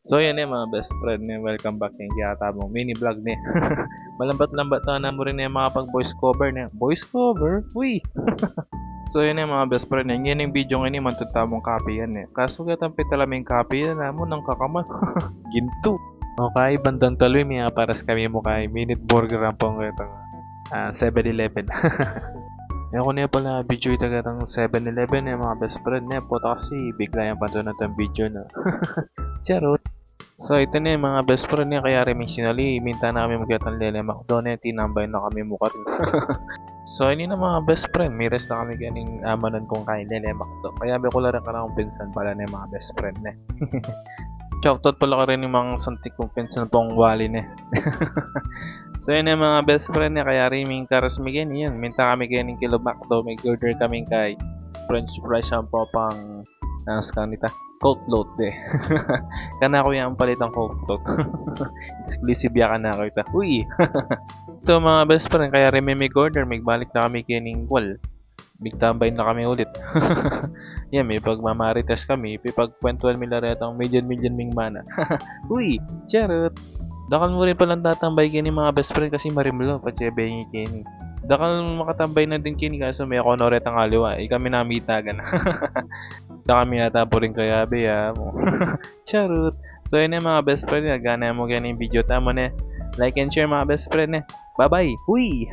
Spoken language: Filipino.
So yan mga best friend ni welcome back ni kiyatabong mini vlog ni. Malambat-lambat na mo rin yung mga pag voice cover ni. Voice cover? Uy! So yun mga best friend ni. Yan yung video ngayon man tutabong copy yan eh. Kaso gatang pitalaming copy yan mo ng kakaman. Ginto. Okay, bandang taloy mga paras kami mo kay minute burger ang pong itong 7-Eleven. Ako niya pala video itagatang 7-Eleven yung mga best friend niya. Puta kasi bigla yung panto na itong video na. Charot. So ito na yung mga best friend niya kaya rin sinali minta na kami magkatang lele McDonald's tinambay na kami mukha rin. So ini na mga best friend miras na kami ganing amanan kung kain lele McDonald's kaya may kula rin ka na kung pinsan pala na yung mga best friend niya. Shoutout pala ka rin yung mga santik kong pinsan pong wali niya. So yun yung mga best friend niya kaya rin yung karas migyan yan minta kami ganing kilo McDo may order kami kay french fries ang popang kanita Coke float de. Kana ko yung palitang Coke float. Exclusive ya kana ko ita. Uy. Ito mga best friend kaya rin may order magbalik na kami kining wall. Bigtambay na kami ulit. Yan may pagmamarites kami pagkwentuhan milaretang million ming mana. Uy, charot. Dakal mo rin palang tatambay kini mga best friend kasi marimlo patsebe yung kini. Dakal makatambay na din kini kaso may konoret ang aliwa. Kami namitagan. Da kami yata po rin kaya beya mo. Charot. So yun yung mga best friend. Gana mo ganyan yung video tamo na. Like and share mga best friend. Bye bye. Huy!